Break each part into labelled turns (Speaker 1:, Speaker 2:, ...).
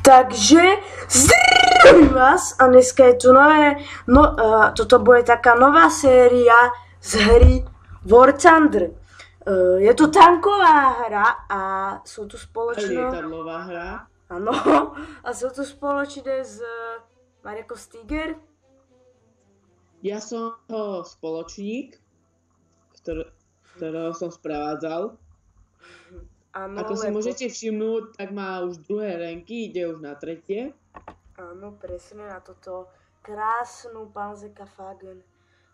Speaker 1: Takže zdravím vás a dneska je tu toto bude taká nová séria z hry War Thunder. Je to tanková hra a sú tu spoločné...
Speaker 2: Lietadlová hra.
Speaker 1: Áno, a sú tu spoločné s Mareko Stiger.
Speaker 2: Ja som spoločník, ktorého som sprevádzal.
Speaker 1: Áno,
Speaker 2: Ako si môžete všimnúť, tak má už druhé ranky, ide už na tretie.
Speaker 1: Áno, presne na toto krásnu Panzerkampfwagen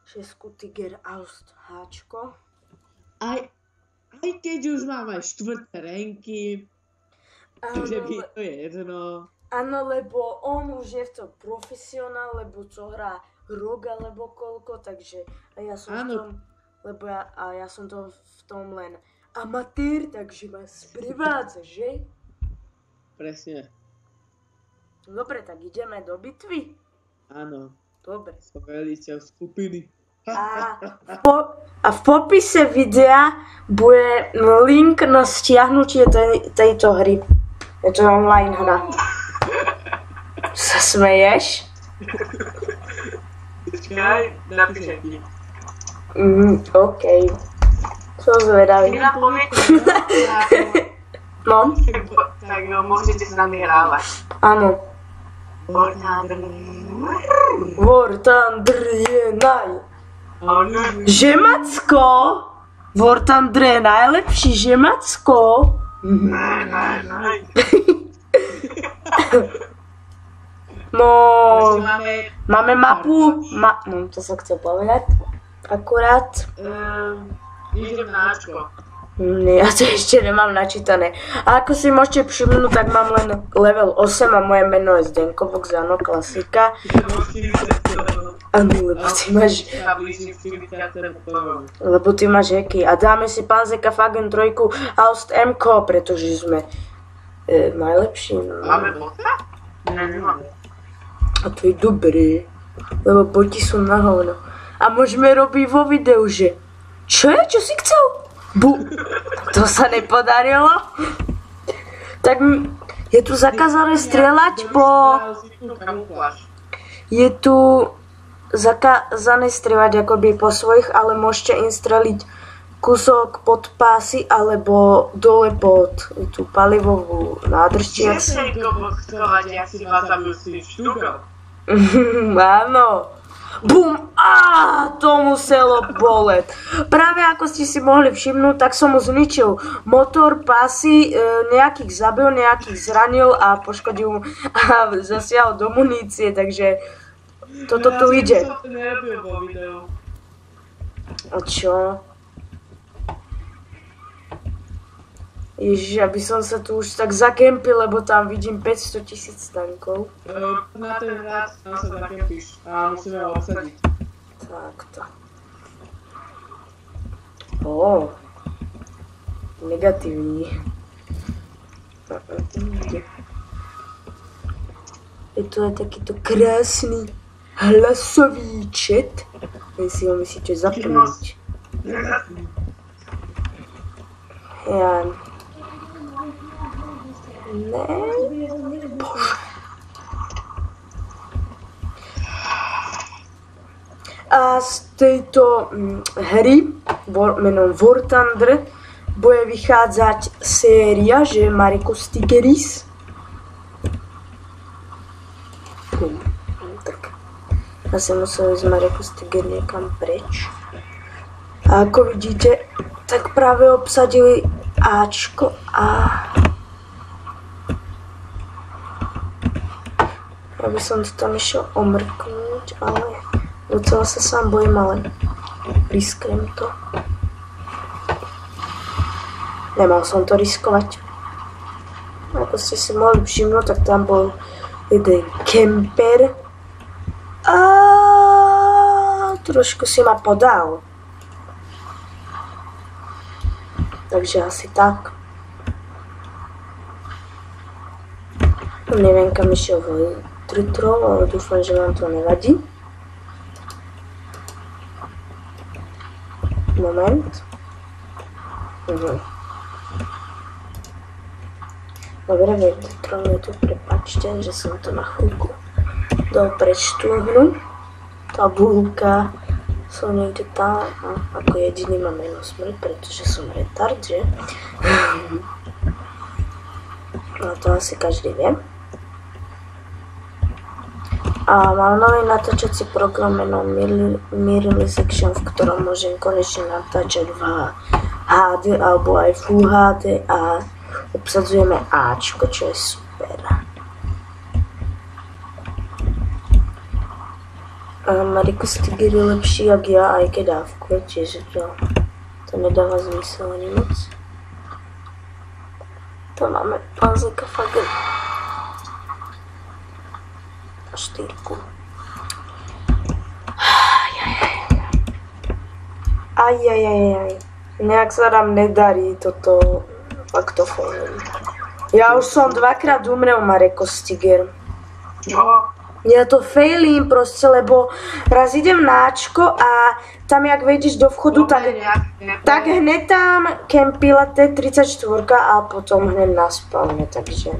Speaker 1: 6 Tiger Aust háčko.
Speaker 2: Aj keď už máme štvrté ranky, že by to je jedno.
Speaker 1: Áno, lebo on už je v tom profesionál, lebo čo hrá rok alebo koľko, takže ja som v tom, ja som to v tom len amatér, takže ma sprevádza, že?
Speaker 2: Presne.
Speaker 1: Dobre, tak ideme do bitvy?
Speaker 2: Áno.
Speaker 1: Dobre.
Speaker 2: Som veliteľ skupiny.
Speaker 1: A v popise videa bude link na stiahnutie tejto hry. Je to online hra. Sa smeješ?
Speaker 2: Počkaj, napíšem ti.
Speaker 1: OK. Som zvedavý. No?
Speaker 3: Tak môžete s nami hrávať.
Speaker 1: Áno. War Thunder je Žemacko! War Thunder je najlepší, Žemacko! No, máme mapu, no to som chcel povedať, akurát.
Speaker 3: Idem na Ačko.
Speaker 1: Ja to ešte nemám načítané. A ako si môžete všimnúť, tak mám len level 8 a moje meno je Zdenkovox, áno, klasika. Áno, lebo ty máš hacky. A dáme si Panzerkampfwagen 3 Aust MK, pretože sme najlepší.
Speaker 3: Máme bota? Nemáme.
Speaker 1: A to je dobré, lebo boti sú na hovno. A môžeme robiť vo videu, že čo je? Čo si chcel? To sa nepodarilo. Tak je tu zakázané strieľať Je tu zakázané strieľať akoby po svojich, ale môžete im streliť kúsok pod pásy alebo dole pod tú palivovú nádrž. Áno. Bum! To muselo boleť. Práve ako ste si mohli všimnúť, tak som mu zničil motor, pásy, nejakých zabil, nejakých zranil a poškodil a zasiahol do munície, takže toto tu ide. A čo? Ježiš, aby som sa tu už tak zakempil, lebo tam vidím 500 000 tankov.
Speaker 2: Na ten hrad tam sa zakempíš a musíme ho obsadiť.
Speaker 1: Takto. Negatívny. Je to aj takýto krásny hlasový chat. Vy si ho musíte zapnúť. Ja... Bože. A z tejto hry menom War Thunder bude vychádzať séria, že Mareko Stigeris. Tak. Ja som musel ísť Mareko Stiger niekam preč. A ako vidíte, tak práve obsadili Ačko a... Ja by som to tam išiel omrknúť, ale docela sa sám bojím, ale riskujem to. Nemal som to riskovať. Ako ste si mohli všimnúť, tak tam bol jeden kemper a trošku si ma podal. Takže asi tak. Neviem, kam išiel Tritrol, ale dúfam, že vám to nevadí. Moment. Dobre, veď tu prepáčte, že som to na chvíľku dal prečtúhnuť. Tabulka, som niekde tam, ako jediný mám meno smrť, pretože som retard, že? No to asi každý vie. A mám nový natáčací program menom Mirrorly Section, v ktorom môžem konečne natáčať v HD alebo aj Full HD a obsadzujeme Ačko, čo je super. Mariko Stiger je lepší jak ja, aj keď dávkuje, čiže to nedáva zmysel ani moc. To máme panzeka fakt a štýrku. Ajajajaj. Nejak sa nám nedarí toto faktofónu. Ja už som dvakrát umrel, Mareko Stiger.
Speaker 3: Čo?
Speaker 1: Ja to failím proste, lebo raz idem na Ačko a tam jak vejdeš do vchodu, tak hneď tam kempila T34 a potom hneď na spawne, takže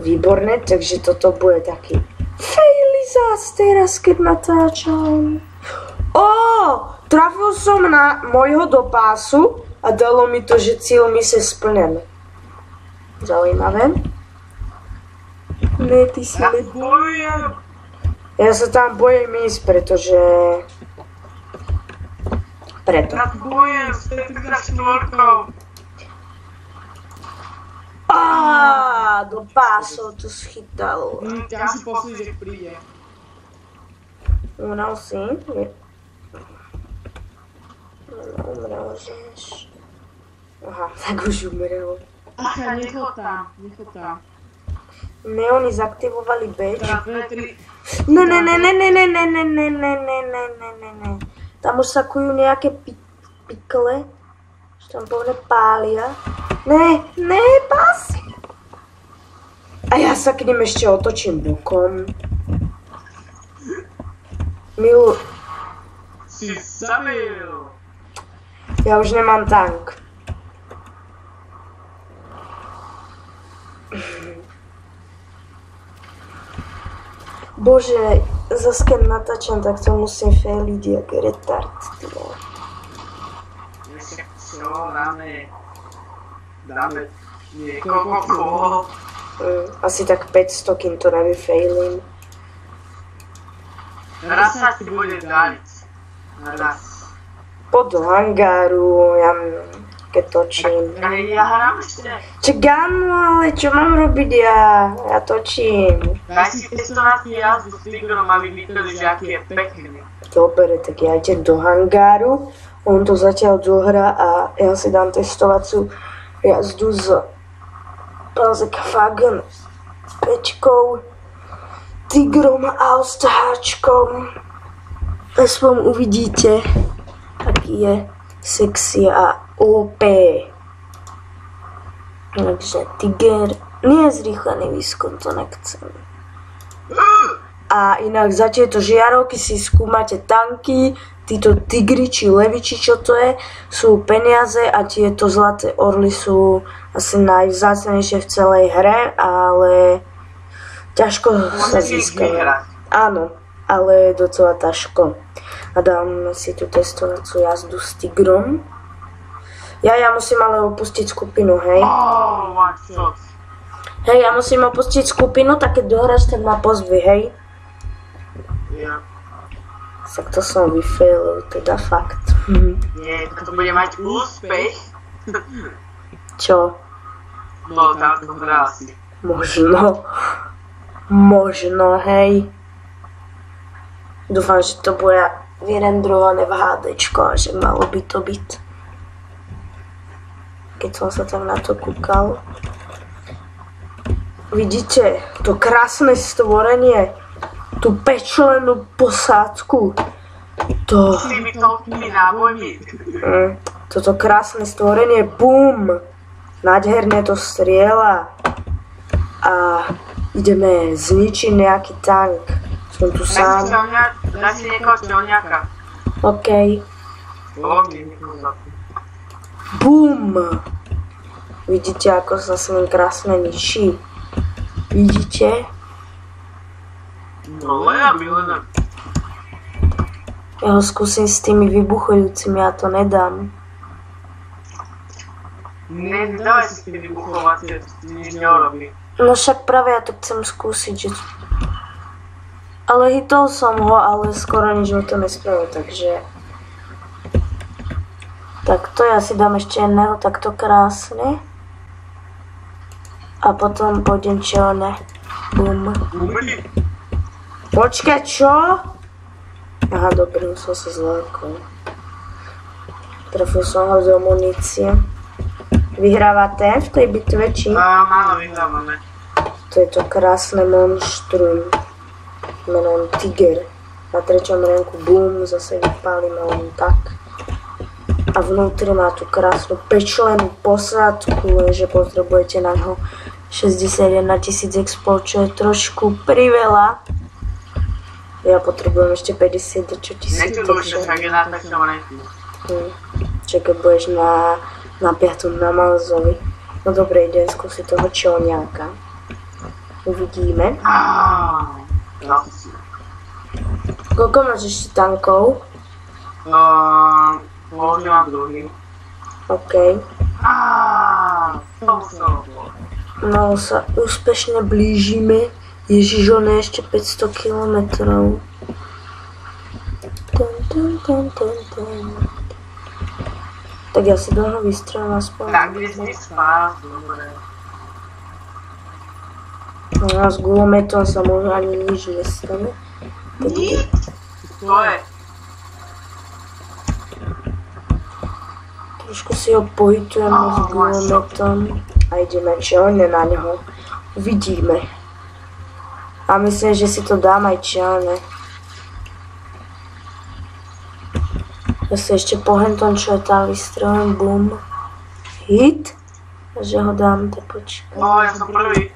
Speaker 1: výborné, takže toto bude taký faily zás teraz, keď natáčam. Trafil som na môjho do pásu a dalo mi to, že cieľ mise splnený. Zaujímavé. Ne, ty si
Speaker 3: bojujem.
Speaker 1: Ja sa tam bojím ísť, pretože... Preto.
Speaker 3: Ja bojujem s 34.
Speaker 1: Do pásov to schytalo.
Speaker 2: Ťa si poslí, že príde.
Speaker 1: Umrel si? Umrel, žeš. Aha, tak už umrel.
Speaker 2: Acha, nechod tam.
Speaker 1: Ne, oni zaktivovali beč.
Speaker 2: Ne.
Speaker 1: Tam už sa kujú nejaké pikle. Už tam povne pália. Ne, pás! A ja sa k nim ešte otočím bokom. Milu.
Speaker 3: Si zabil.
Speaker 1: Ja už nemám tank. Bože, zas keď natáčam, tak to musím failiť jak retard.
Speaker 3: Čo, dáme niekoľko.
Speaker 1: Asi tak 500, kým to nevyfailím.
Speaker 3: Raz sa ti bude dariť. Raz.
Speaker 1: Pod do hangáru, ja keď točím.
Speaker 3: Ja hrám ešte.
Speaker 1: Čak áno, ale čo mám robiť ja? Ja točím.
Speaker 3: Daj si testovať jazdu s Tigrom, aby videli, že aký je pekný.
Speaker 1: Dobre, tak ja idem do hangáru, on to zatiaľ dohrá a ja si dám testovaciu jazdu s Panzerfagen 5, Tigrom a Austáčkom. Aspoň uvidíte, aký je sexy a OP. Takže Tiger, nie je zrýchlený výskum, to nechcem. A inak za tieto žiarovky si skúmate tanky, títo tigry či leviči, čo to je, sú peniaze a tieto zlaté orly sú asi najvzácnejšie v celej hre, ale ťažko sa získajú. Áno, ale docela ťažko. A dám si tu testovaciu jazdu s Tigrom. Ja musím ale opustiť skupinu, hej. Hej, ja musím opustiť skupinu, tak keď dohráš, tak ma pozvi, hej.
Speaker 3: Ja.
Speaker 1: Tak to som vyfailil, teda fakt.
Speaker 3: Nie, to bude mať úspech.
Speaker 1: Čo?
Speaker 3: No, táto hra asi.
Speaker 1: Možno, hej. Dúfam, že to bude vyrendrované v HDčko a že malo by to byť. Keď som sa tam na to kúkal. Vidíte, to krásne stvorenie, tú pečlenú posádku.
Speaker 3: S tými toľkými nábojmi.
Speaker 1: Toto krásne stvorenie, bum! Nádherne to strieľa. A ideme zničiť nejaký tank. Som tu sám.
Speaker 3: Daj si niekoho čelňaka.
Speaker 1: OK.
Speaker 3: Bum!
Speaker 1: Bum! Vidíte, ako sa s ním krásne ničí? Vidíte?
Speaker 3: No ja milujem.
Speaker 1: Ja ho skúsim s tými vybuchujúcimi, ja to nedám.
Speaker 3: Nedávaj si s tým vybuchovacie, to nič neurobí.
Speaker 1: No však práve ja to chcem skúsiť, že... Ale hitol som ho, ale skoro nič mu to nespravil, takže... Tak to ja si dám ešte jedného takto krásne. A potom pôjdem čo ne. Bum.
Speaker 3: Umri.
Speaker 1: Počkaj, čo? Aha, dobre, musel sa zlákol. Trafil som ho z munície. Vyhrávate v tej bitve, či?
Speaker 3: Áno, vyhrávame.
Speaker 1: To je to krásne monštrum. Menom Tiger. Na 3. renku, bum, zase vypálime len tak. A vnútri má tú krásnu pečlenú posádku, lenže potrebujete na ňo 61 000 expo, čo je trošku priveľa. Ja potrebujem ešte 50 tisíc.
Speaker 3: Nečudujte, však je na 3. renku.
Speaker 1: Čakaj, budeš na 5. na Malzovi. No dobre, idem skúsiť toho čelňáka. Uvidíme. Koľko máš ešte tankov?
Speaker 3: Používam druhý.
Speaker 1: OK. No sa úspešne blížime. Ježiš, on je ešte 500 kilometrov. Tak ja si do toho vystrelím aspoň.
Speaker 3: Tak, kde si spás, dobre.
Speaker 1: No a s gulometom sa možno ani nič nestane.
Speaker 3: Nič? To je.
Speaker 1: Trošku si ho pohitujeme s gulometom a ideme čelne na ňo. Uvidíme. A myslím, že si to dám aj čelne. Ja si ešte po hentom, čo je tam vystrelím, bum. Hit. A že ho dám, tak počkaj.
Speaker 3: No, ja som prvý.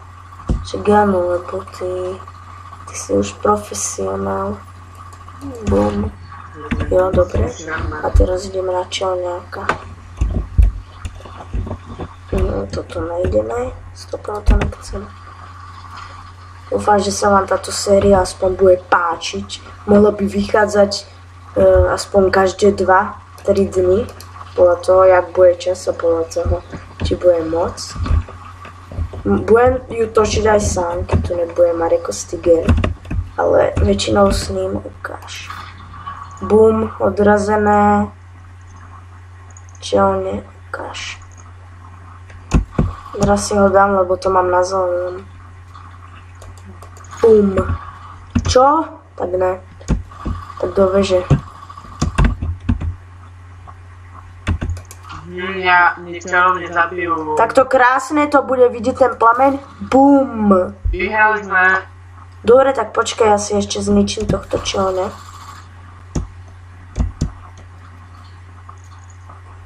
Speaker 1: Však áno, lebo ty si už profesionál. Bum. Jo, dobre. A teraz ideme na čelňáka. No, toto nejdeme. 100% nechcem. Dúfam, že sa vám táto séria aspoň bude páčiť. Mohla by vychádzať aspoň každé 2-3 dny. Podľa toho, jak bude čas a podľa toho, či bude moc. Budem ju točiť aj sám, keď tu nebude Mareko Stiger. Ale väčšinou s ním ukáž. Bum, odrazené. Čelne ukáž. Teraz si ho dám, lebo to mám na zelenom. Bum. Čo? Tak ne. Tak do veže.
Speaker 3: Mňa čarovne zabijú.
Speaker 1: Takto krásne to bude vidieť ten plameň. Bum.
Speaker 3: Vyhrali sme.
Speaker 1: Dobre, tak počkaj, ja si ešte zničím tohto čelne.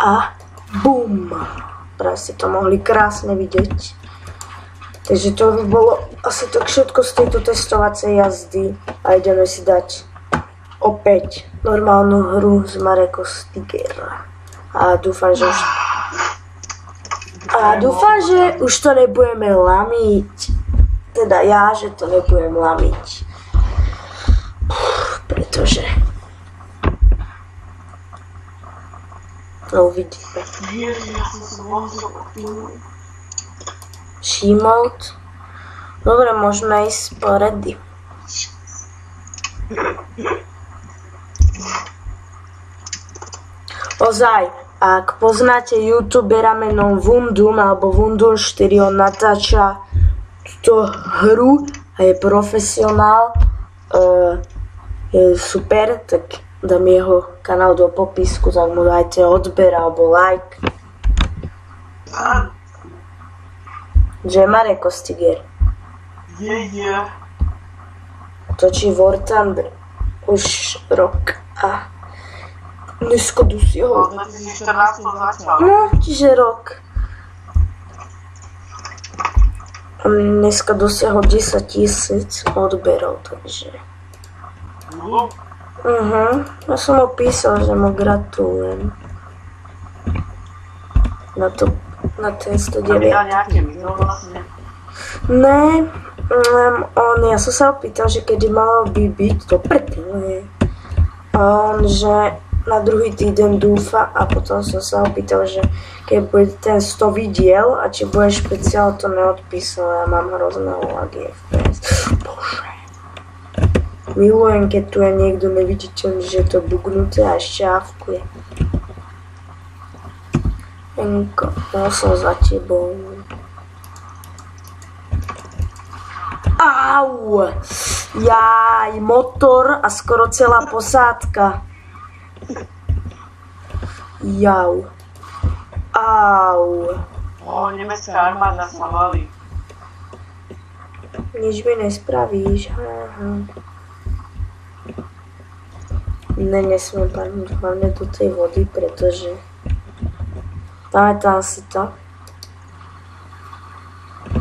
Speaker 1: A bum. Práve ste to mohli krásne vidieť. Takže to by bolo asi tak všetko z tejto testovacej jazdy. A ideme si dať opäť normálnu hru z Mareko Stiger. A dúfam, že už to nebudeme lamiť. Teda ja, že to nebudem lamiť. Pretože... No uvidíme. Shemote. Dobre, môžeme ísť po ready. Ozaj, ak poznáte youtubera menom Vundun alebo Vundun 4, on natáča túto hru a je profesionál, je super, tak dám jeho kanál do popisku, tak mu dajte odber alebo like. Že Mareko Stiger. Točí War Thunder už rok a dneska dosť ho.
Speaker 3: No, 2014 začal.
Speaker 1: No, čiže rok. A dneska dosiahol 10 000 odberov, takže... Ja som mu písal, že mu gratulujem. Na to Na ten
Speaker 3: To vydal
Speaker 1: 109.
Speaker 3: nejaké video vlastne.
Speaker 1: Ne, ja som sa opýtal, že kedy malo by byť to prdele. On, že na druhý týden dúfa a potom som sa opýtal, že keď bude ten 100 diel a či bude špeciál, to neodpísal. Ja mám hrozné lagy FPS. Bože. Milujem, keď tu je niekto neviditeľný, že je to bugnuté a ešte avkuje. Enko, som za tebou. Au! Jaj, motor a skoro celá posádka. Jau. Au.
Speaker 3: Nemecká armáda sa valí.
Speaker 1: Nič mi nespravíš. Aha. Nesmiem padnúť hlavne do tej vody, pretože pamätám si to.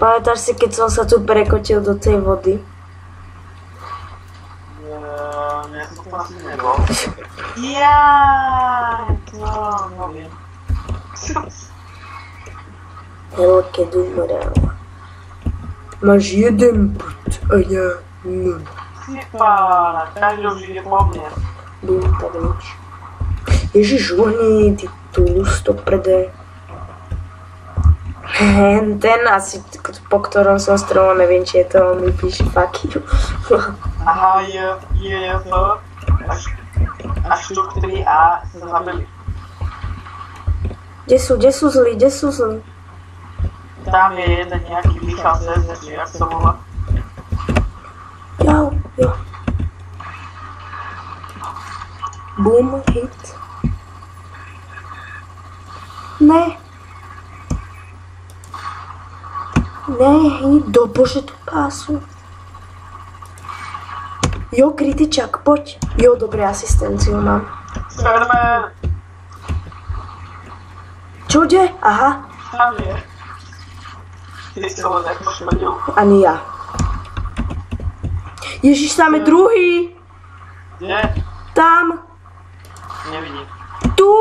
Speaker 1: Pamätáš si, keď som sa tu prekotil do tej vody?
Speaker 3: Ja som to asi nebol. Jaj, no viem.
Speaker 1: Hele, keď umrel. Máš jeden prd a ja nul.
Speaker 3: Sypána, každý už ide po mne.
Speaker 1: Bum, tak nič. Ježiš, uhni, ty tulus, to prde. Ten asi, po ktorom som stromol, neviem, či je to on, mi píše fuck you.
Speaker 3: Aha, je to. A štuk 3A sa zabili.
Speaker 1: Kde sú zlí?
Speaker 3: Tam je jeden nejaký Michal ZZ, či jak sa volá.
Speaker 1: Jo. Boom, hit. Ne, hit, bože, tu pásu. Jo, kritičak, poď. Jo, dobre, asistenciu mám.
Speaker 3: Superman!
Speaker 1: Čože? Aha,
Speaker 3: Tam je. Ty si ho nepoškodil.
Speaker 1: ani ja. Ježiš, tam je druhý.
Speaker 3: Kde?
Speaker 1: Tam,
Speaker 3: Nevidím.
Speaker 1: tu,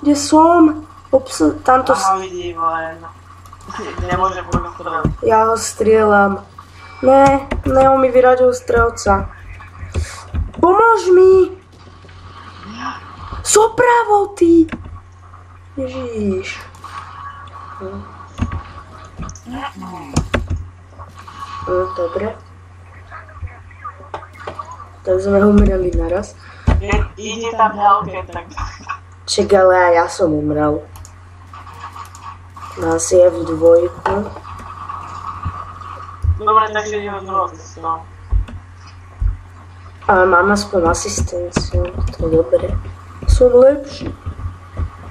Speaker 1: kde som. Tamto.
Speaker 3: Aha, vidím, len... Nemôžem poďme strelať.
Speaker 1: Ja ho strieľam. Ne, on mi vyradil strelca. Pomôž mi! Sopravo, ty! Ježiš. Dobre. Tak sme umreli naraz.
Speaker 3: Ide tam Hellcat, tak...
Speaker 1: Čak, ale aj ja som umrel. Asi je v dvojku.
Speaker 3: Dobre, takže ideme druhou cestou.
Speaker 1: Ale mám aspoň asistenciu, to je dobre. Som lepší.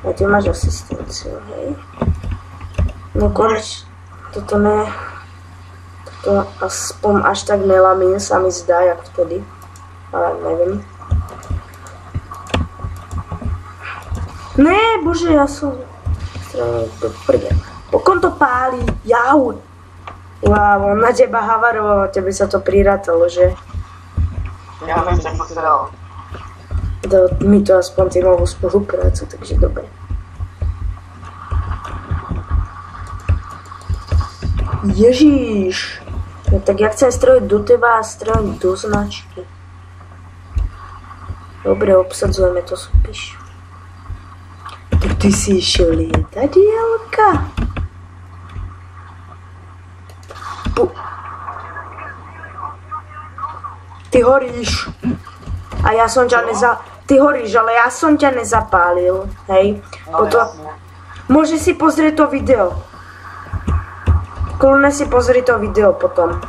Speaker 1: A ty máš asistenciu, hej? No konečne, toto aspoň až tak nelamín sa mi zdá, jak vtedy. Ale neviem. Ne, bože, ja som... do prde. Pokon to pálí, jau. Wow, on na teba havaroval, tebe sa to prirátalo, že?
Speaker 3: Ja viem, čo pozeral.
Speaker 1: Mi to aspoň tímovú spoluprácu, takže dobre. Ježiš. No tak ja chcem streliť do teba a streliť do značky. Dobre, obsadzujeme to, súpiš. Tak ty si išiel lietadielka? Ty horíš. A ja som ťa Ty horíš, ale ja som ťa nezapálil, hej? Potom... Môžeš si pozrieť to video. Kľudne si pozri to video potom.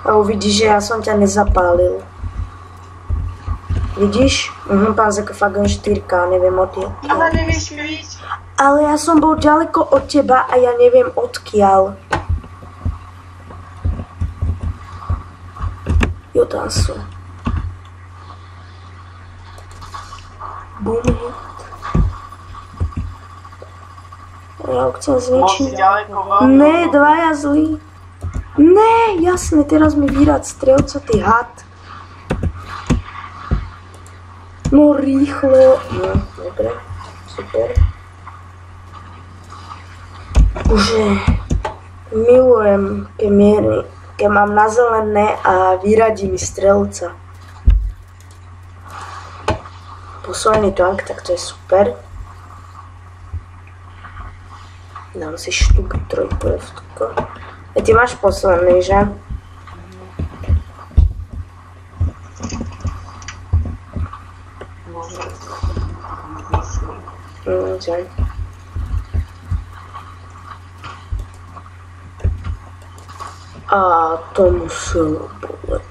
Speaker 1: A uvidíš, že ja som ťa nezapálil. Vidíš? Pán Fagon 4K, neviem odkiaľ.
Speaker 3: Ale nevieš vidieť.
Speaker 1: Ale ja som bol ďaleko od teba a ja neviem odkiaľ. Jo, tam sú. Boom hit. Ja ho chcem zväčšiť. Ne, dvaja zlí. Ne, jasne, teraz mi vyrad strelca, ty had. No rýchlo. No, dobre, super. Bože, milujem, keď mám na zelené a vyradí mi strelca. Posledný tank, tak to je super. Dám si štuk trojprvtko. A ty máš posledný, že? Okay. A to muselo boleť.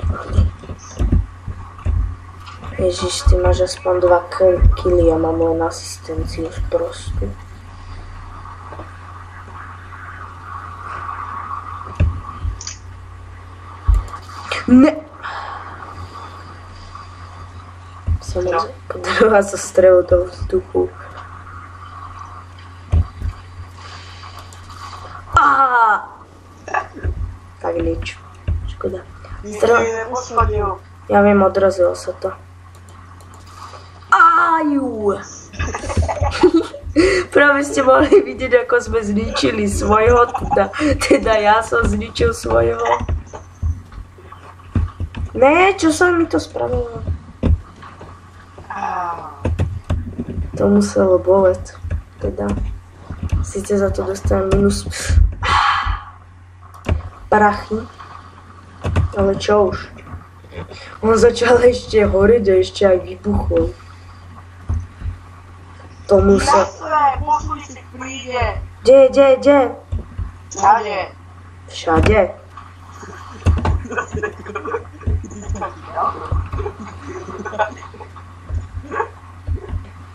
Speaker 1: Ježiš, ty máš aspoň 2 killy a mám len asistenciu sprostú. Ne! Som podarila sa strelu do vzduchu. Tak nič. Škoda. Ja viem, odrazilo sa to. Ájú! Práve ste mohli vidieť, ako sme zničili svojho, teda ja som zničil svojho. Ne, čo sa mi to spravilo? To muselo boleť, teda. Sice za to dostanem minus prachy, ale čo už. On začal ešte horiť a ešte aj vybuchol. To musel...
Speaker 3: Poslušník príde.
Speaker 1: Kde?
Speaker 3: Všade.
Speaker 1: Všade?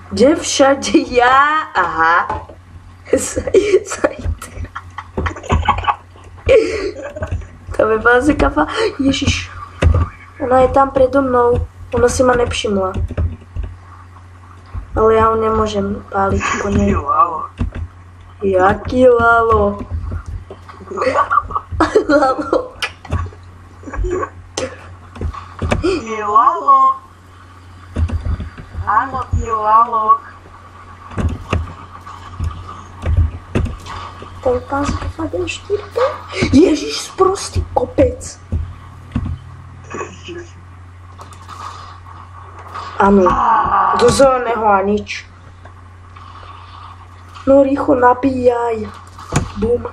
Speaker 1: Kde všade ja? Aha. To je báze kafa. Ježiš. Ona je tam predo mnou. Ona si ma nevšimla. Ale ja ho nemôžem páliť po nej. Jaký lalo? Lalo.
Speaker 3: Je lalok. Áno, je lalok.
Speaker 1: To je báze kafa D4. Ježiš, sprostý kopec. Áno, do zeleného a nič. No rýchlo nabíjaj. Bum.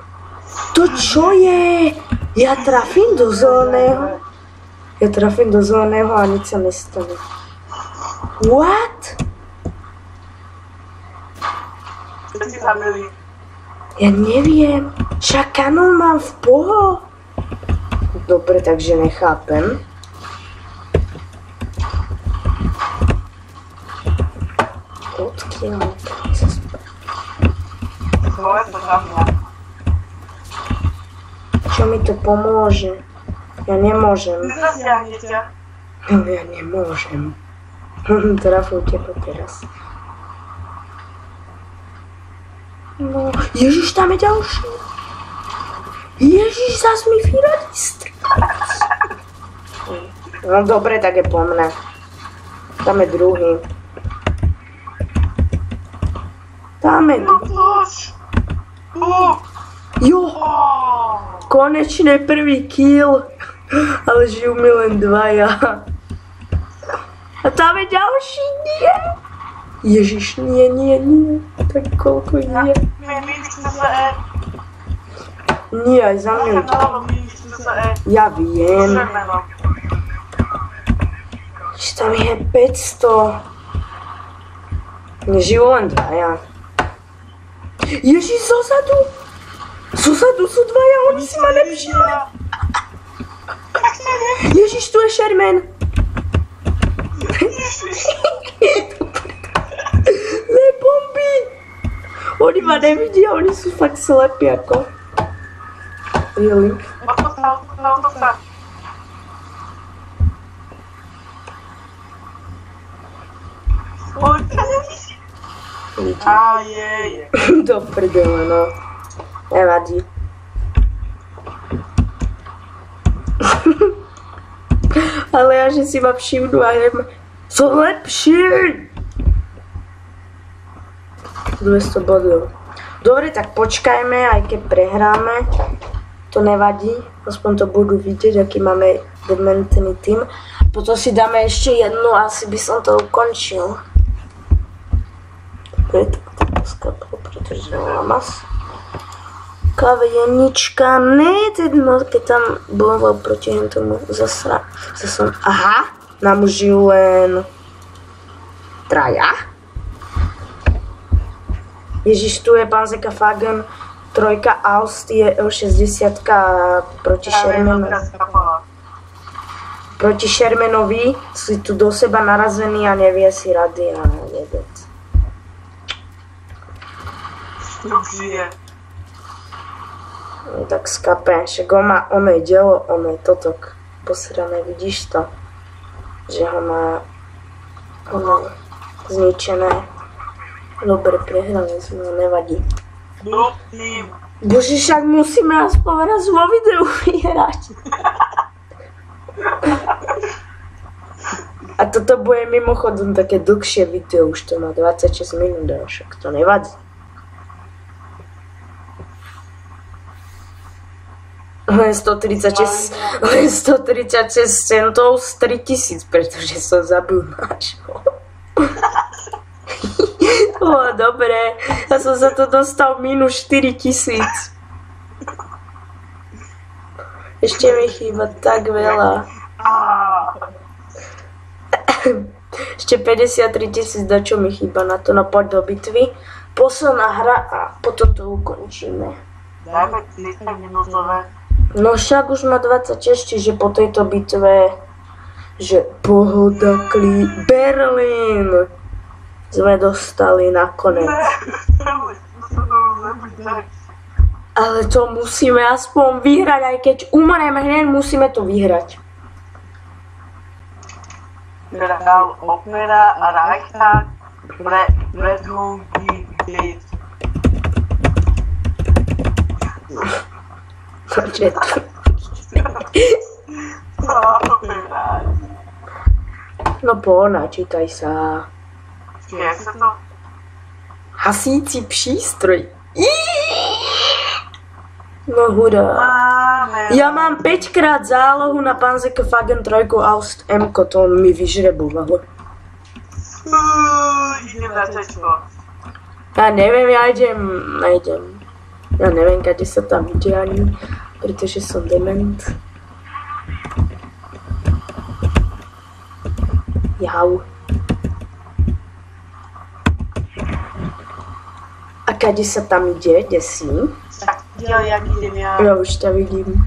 Speaker 1: To čo je? Ja trafím do zeleného. A nič sa nestane. What?
Speaker 3: Čo ti zabili?
Speaker 1: Ja neviem. Však kanón mám v poho. Dobre, takže nechápem. Odkiaľ sa
Speaker 3: Svoje to za mňa.
Speaker 1: Čo mi to pomôže? Ja nemôžem.
Speaker 3: Zasiahne ťa.
Speaker 1: No ja nemôžem. Trafil teba teraz. No, Ježiš, tam je ďalší. Ježiš, zas mi vyradí strelec. No dobre, tak je po mne. Tam je druhý. Tam je druhý. Jo, konečne prvý kill. Ale žijú mi len dvaja. A tam je ďalší, nie. Ježiš, nie. Tak koľko nie. Nie, aj za mňa. Ja viem. Tam je 500. Nežijú len dvaja. Ježiš, zozadu. Zozadu sú dvaja, oni si ma nevšimli. Ježiš, tu je Sherman. Le bomby. Oni ma nevidia, oni sú fakt slepí ako. Really?
Speaker 3: Odpostav. A je.
Speaker 1: Do prdele, no. Nevadí. Ale ja, že si ma všimnú a jem. Som lepší! 200 bodov. Dobre, tak počkajme, aj keď prehráme. To nevadí, aspoň to budú vidieť, aký máme dementný tým. Potom si dáme ešte jednu a asi by som to ukončil. Preto to skaplo, pretože mám as. Kavenička, ne, keď tam bojoval proti tomu zase som, aha, nám už je len traja. Ježiš, tu je Panzerka Fagen, 3 Aust je L60 proti Shermanovi. Proti Shermanovi si tu do seba narazený a nevie si rady a nebec. Tak skape, však on má oné dielo, oné totok posrané, vidíš to? Že ho má oné zničené. Dobre, prehrali sme, nevadí. Bože, však musíme aspoň raz vo videu vyhrať. A toto bude mimochodom také dlhšie video, už to má 26 minút, však to nevadí. Len 136 centov z 3000, pretože som zabil nášho. Dobre, ja som za to dostal minus 4000. Ešte mi chýba tak veľa. Ešte 53 000, do čo mi chýba na to, no poď do bitvy. Posledná hra a potom to ukončíme.
Speaker 3: Dáme 30 minútové.
Speaker 1: No však už má 26, čiže po tejto bitve, že pohoda, Berlín sme dostali nakoniec. Ale to musíme aspoň vyhrať, aj keď umreme hneď, musíme to vyhrať.
Speaker 3: Král Opera a Reichstag Red Home Gate.
Speaker 1: No načítaj sa.
Speaker 3: Jak sa to?
Speaker 1: Hasící přístroj. No hurá. Ja mám 5-krát zálohu na Panzerke Fagen 3 Aust M, to mi vyžrebovalo.
Speaker 3: Idem na cečko.
Speaker 1: Ja neviem, ja idem. Ja neviem, kade sa tam ide ani, pretože som dement. Jau. A kade sa tam ide? Kde si?
Speaker 3: Jak idem ja?
Speaker 1: Ja už ťa vidím.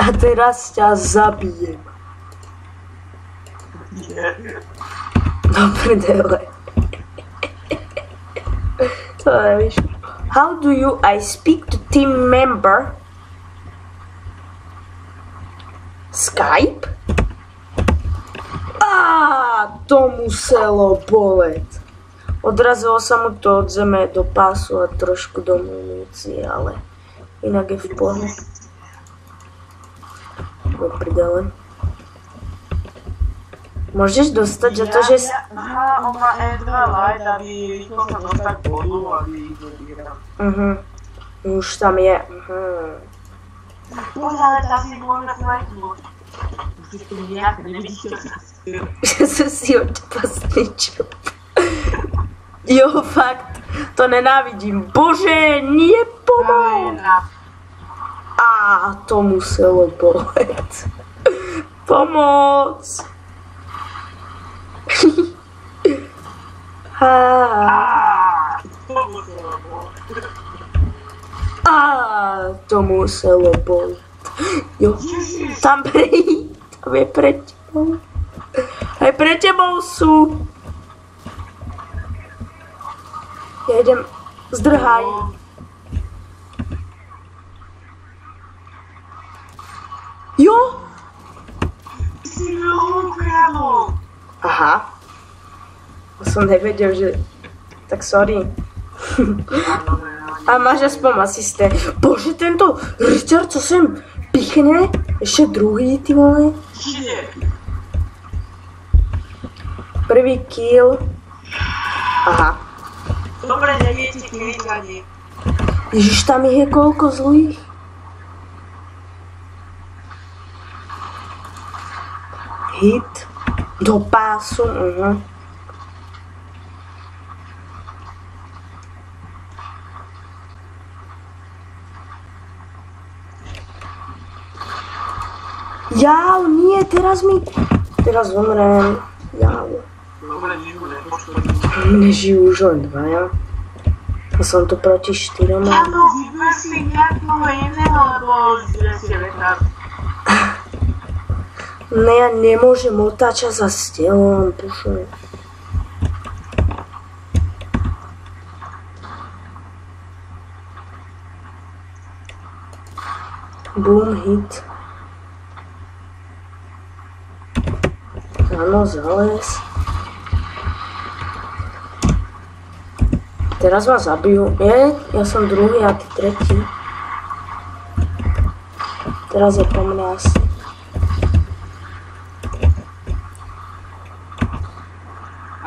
Speaker 1: A teraz ťa zabijem. Do prdele. To nevíš. How do I speak to team member? Skype? To muselo boleť. Odrazilo sa mu to od zeme do pásu a trošku do munície, ale inak je v pohode. Do prdele. Môžeš dostať za to, že...
Speaker 3: Aha, on má E2 light, aby rýchlo sa dostať k bodu, aby ich dobíral.
Speaker 1: Už tam je.
Speaker 3: Bože, ale tá si môže fajtnúť. Už to nejak nevidíš, čo sa stýl.
Speaker 1: Že som si od teba zničil. Jo, fakt, to nenávidím. Bože, nie pomoc! To muselo boleť. Pomoc! To muselo boleť. Jo, tam je pred tebou. Aj pred tebou sú. Ja idem, zdrhaj. Jo!
Speaker 3: Si mi ho ukradol.
Speaker 1: Aha. Som nevedel, že... Tak sorry. A máš aspoň asisté. Bože, tento Richard, co sem pichne? Ešte druhý, ty vole. Prvý kill. Aha.
Speaker 3: Dobre, neviete klikať.
Speaker 1: Ježiš, tam ich je koľko zlých. Hit. Do pásu, Jau, nie, teraz zomrem. Jau.
Speaker 3: Dobre, žijú,
Speaker 1: Nežijú už len dvaja. A som tu proti 4.
Speaker 3: Áno, vyber si nejakého iného, lebo si lekár.
Speaker 1: No ja nemôžem otáčať za stelom, pušujem. Boom, hit. Áno, zales. Teraz ma zabijú. Ja som druhý a ty tretí. Teraz je po mne asi.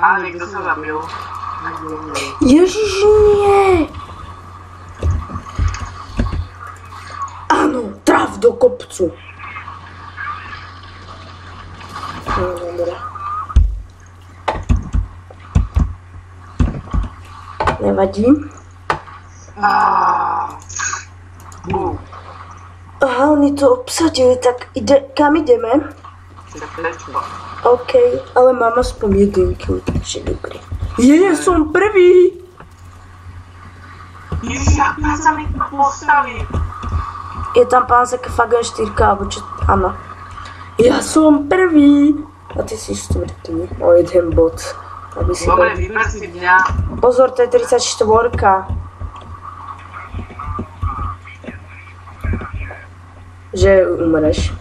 Speaker 3: A niekto sa zabil.
Speaker 1: Ježiš, nie! Áno, traf do kopcu. No, dobre. Nevadí. Aha, oni to obsadili, tak kam ideme? OK, ale mám aspoň 1 kill, takže dobrý. Som prvý!
Speaker 3: Ježiš, ako sa mi to postaví.
Speaker 1: Je tam Panzer Fagen 4, alebo čo? Áno. Ja som prvý! A ty si štvrtý, o jeden bod. Aby si
Speaker 3: Dobre, vyber si mňa.
Speaker 1: Pozor, to je 34. Že umreš.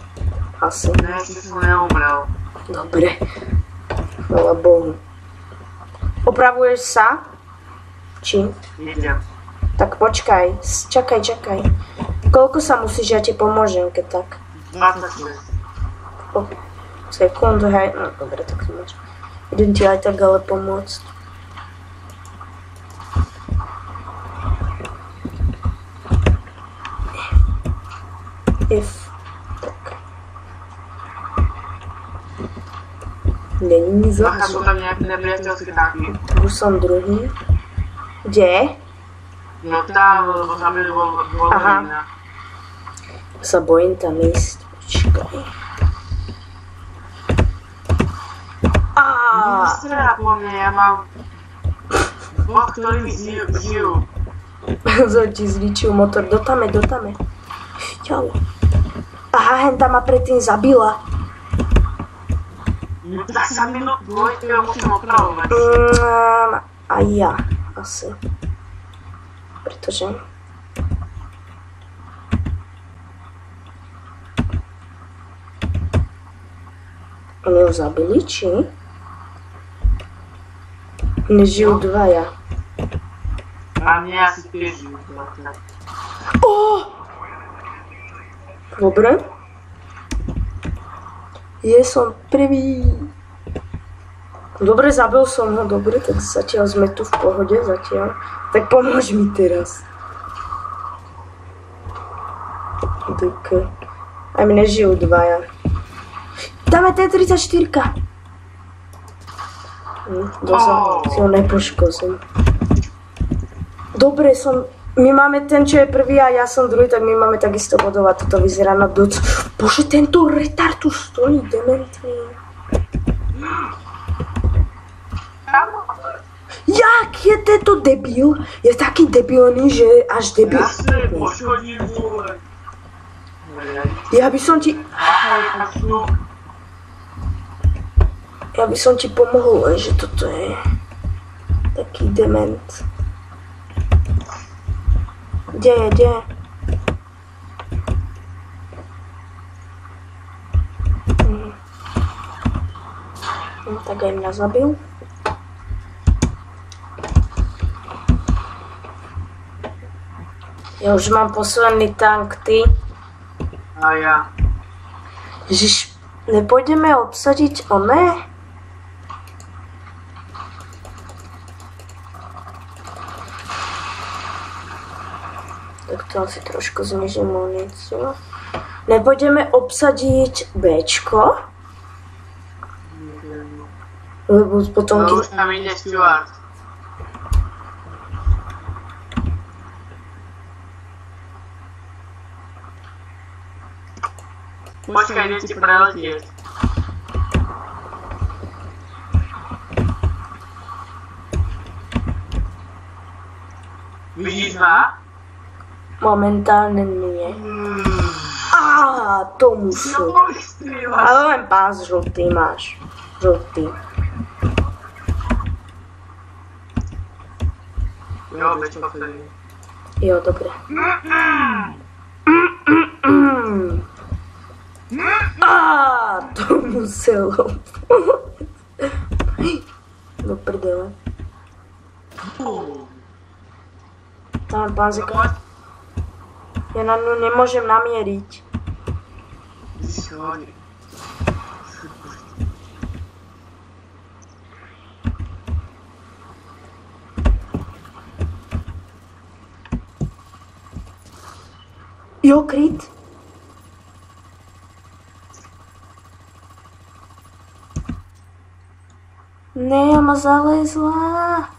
Speaker 1: Asi.
Speaker 3: Ne, ešte som neumrel.
Speaker 1: Dobre. Chvala Bohu. Opravuješ sa? Či?
Speaker 3: Idem.
Speaker 1: Tak počkaj. Čakaj. Koľko sa musíš, ja ti pomôžem, keď tak?
Speaker 3: 26.
Speaker 1: Sekundu, hej. No dobre, tak to máš. Idem ti aj tak ale pomôcť. Tak. Není za
Speaker 3: Aha, sú tam nejaké nepriateľské taky.
Speaker 1: Už som druhý. Kde?
Speaker 3: No tam, lebo tam je voľná.
Speaker 1: Sa bojím tam ísť. Počkaj.
Speaker 3: Nestrelá po mne, ja mám dvoch, ktorí žijú.
Speaker 1: Zor ti zničil motor. Dotame. Čau. Aha, henta ma predtým zabila.
Speaker 3: No tak sa minút dvojke musím opravovať.
Speaker 1: A ja asi. Pretože... Oni ho zabili, či? Nežijú dvaja.
Speaker 3: A mne asi tiež žijú.
Speaker 1: Dobre. Som prvý. Dobre, zabil som ho, dobre, tak zatiaľ sme tu v pohode, zatiaľ. Tak pomôž mi teraz. Tak. Aj mne žijú dvaja. Dáme T-34. Si ho nepoškozím. Dobre, my máme ten, čo je prvý a ja som druhý, tak my máme takisto bodov a toto vyzerá na doc. Bože, tento retard tu stojí, dementný. Jak je tento debil? Je taký debilný, že až debil.
Speaker 3: Jasné, poškodí vôle.
Speaker 1: Ja by som ti pomohol, lenže toto je taký dement. Kde je? Tak aj mňa zabil. Ja už mám posledný tank, ty.
Speaker 3: A ja.
Speaker 1: Ježiš, nepôjdeme obsadiť oné? To si trošku znižím muníciu. Nepôjdeme obsadiť Bčko? Lebo potom...
Speaker 3: No už tam ide Stuart. Počkaj, idem ti preletieť. Vidíš ma?
Speaker 1: Momentálne nie. Á, to musí. Ale len pás žltý máš. Žltý.
Speaker 3: Jo, Bčko vtedy.
Speaker 1: Jo, dobre. Á, to muselo. Do prdele. Tam pánzika. Ja na ňu nemôžem namieriť.
Speaker 3: Sorry.
Speaker 1: Jo, kryt. Ne, ma zalezla.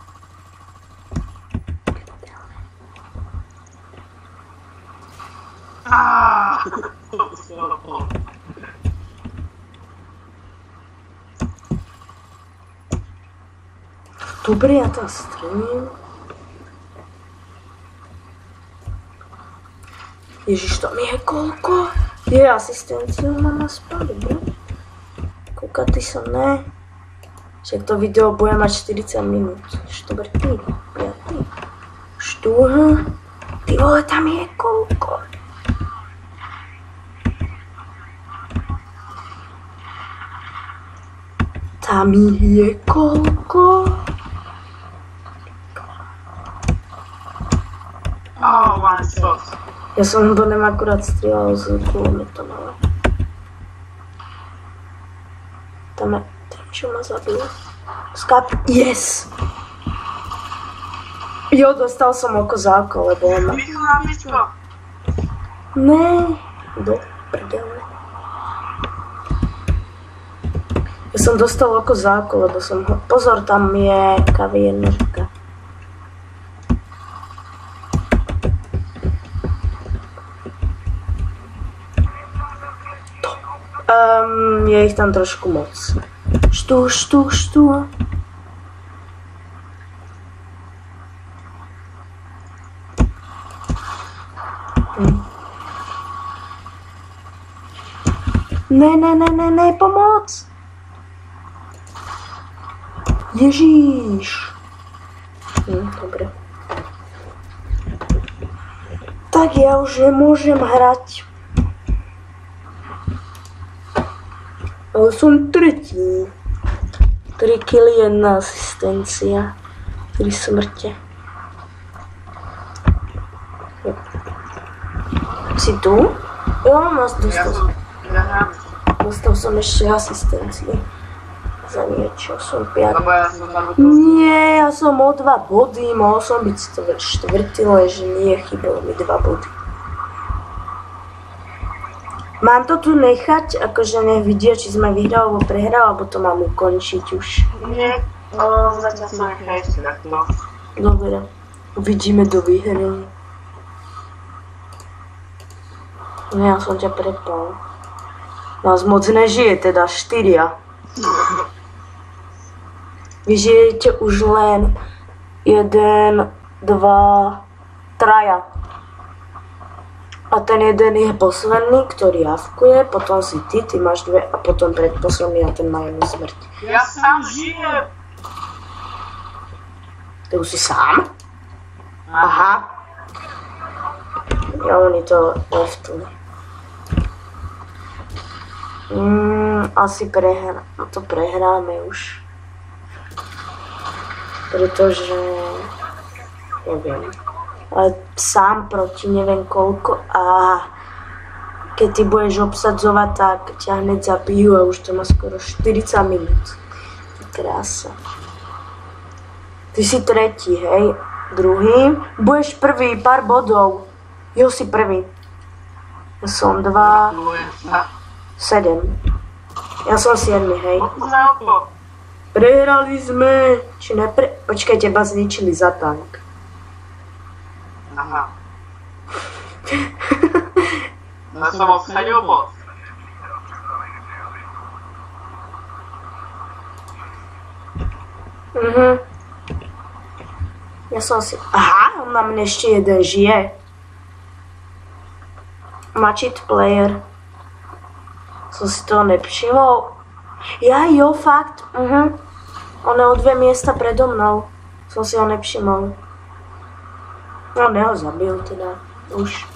Speaker 1: Dobre, ja tam strelím. Ježiš, tam je koľko? Je asistencia, mám nás spali, dobre? Kúkatý som, ne? Však to video bude mať 40 minút. Štvrtý, piatý, štúha. Ty vole, tam je koľko? Tam je koľko?
Speaker 3: One shot.
Speaker 1: Ja som to nem akurát strieľal z kulometom, ale... Tam je... Čo ma zabil? Yes! Jo, dostal som oko za oko, lebo on ma...
Speaker 3: Vidíš na Bčko?
Speaker 1: Ne, do prdele. Ja som dostal oko za oko, lebo som ho... Pozor, tam je kaviennožka. Je ich tam trošku moc. Štú. Ne, pomoc! Ježíš. Dobre. Tak ja už nemôžem hrať. Ale som tretí. 3 killy, 1 asistencia. 3 smrte. Si tu? Jo, dostal som ešte asistenciu. Za niečo, som 5. Nie, ja som o 2 body, mohol som byť štvrtý, leže nie, chýbalo mi 2 body. Mám to tu nechať, akože nech vidia, či sme vyhrali alebo prehrali, alebo to mám ukončiť už.
Speaker 3: Nie, zatiaľ som nechaj ešte takto.
Speaker 1: Dobre, uvidíme do výhry. No ja som ťa prepal. Nás moc nežije, teda 4. Vy žijete už len 1, 2, 3. A ten jeden je posledný, ktorý javkuje, potom si ty máš 2 a potom predposledný a ten má 1 smrť.
Speaker 3: Ja sám žijem!
Speaker 1: Ty už si sám? Aha. Ja oni to leftuli. Asi prehráme už. Pretože... neviem. Ale sám proti neviem koľko a keď ty budeš obsadzovať, tak ťa hneď zabijú a už to má skoro 40 minút. Krása. Ty si tretí, hej? Druhý. Budeš prvý, pár bodov. Jo, si prvý. Ja som 2, 7. Ja som 7, hej. Prehrali sme. Počkaj, teba zničili za tank.
Speaker 3: Aha. Ja som obsadil bod.
Speaker 1: Ja som si... Aha, on na mne ešte jeden žije. Match player. Som si toho nevšimol. Ja, jo, fakt. On je o 2 miesta predo mnou. Som si ho nevšimol. No, neho zabil teda. Už.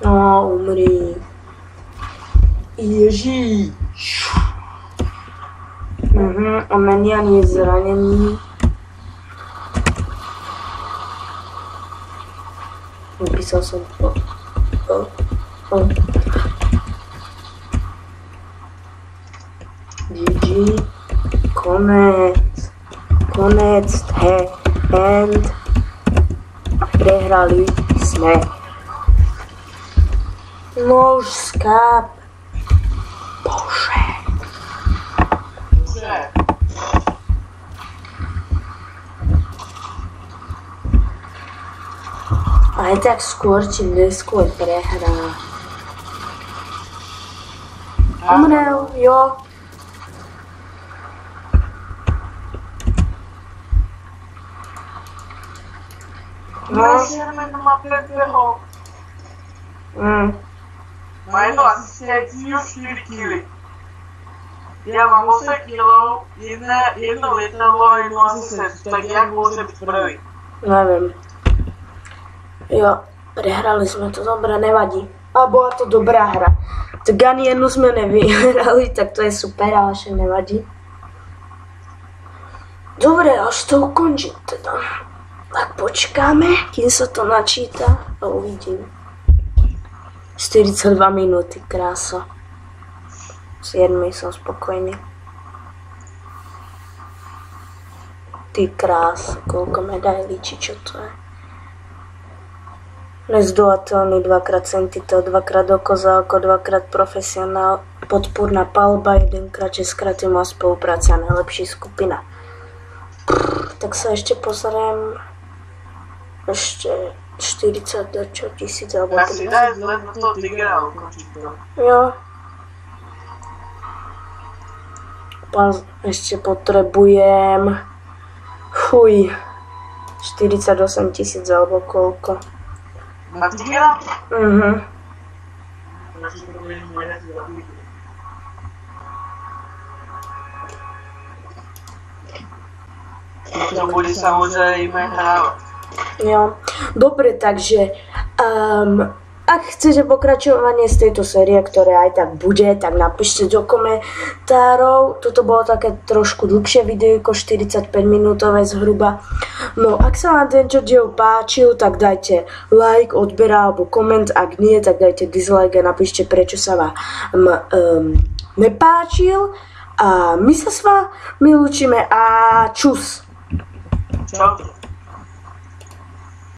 Speaker 1: No, umri. Ježíš. On není ani zranený. Napísal som to. GG. Konec. End. Prehrali sme. No už skáp. Bože. Aj tak skôr či neskôr prehrá. Umrel, jo. No.
Speaker 3: Má jednu asistenciu, 4 kily. Ja mám 8 kilov, jedno lietadlo a jednu asistenciu, tak jak môže byť prvý?
Speaker 1: Neviem. Jo, prehrali sme to, dobre, nevadí. A bola to dobrá hra. Tak ani jednu sme nevyhrali, tak to je super, ale však nevadí. Dobre, až to ukončím teda. Tak počkáme, kým sa to načíta a uvidím. 42 minúty, krása. 7 som spokojný. Ty krás, koľko medailí, či čo to je. Nezdovateľný 2x Sentito, 2x oko za oko, 2x profesionál, podpúrna palba, 1x 6x má spolupráca, najlepší skupina. Tak sa ešte pozriem. Ešte 40 do čo, 1000 alebo 30.
Speaker 3: Ja si daj len do toho Tigera ukončiť to.
Speaker 1: Jo. Ešte potrebujem... 48 000 alebo koľko.
Speaker 3: Na Tigera? To bude samozrejme hrávať.
Speaker 1: Jo, dobre, takže ak chcete pokračovanie z tejto série, ktoré aj tak bude, tak napíšte do komentárov. Toto bolo také trošku dlhšie videjko, 45 minútové zhruba. No, ak sa vám tento diel páčil, tak dajte like, odber alebo koment, ak nie, tak dajte dislike a napíšte, prečo sa vám nepáčil. A my sa s vami lúčime a čus.
Speaker 3: Čau.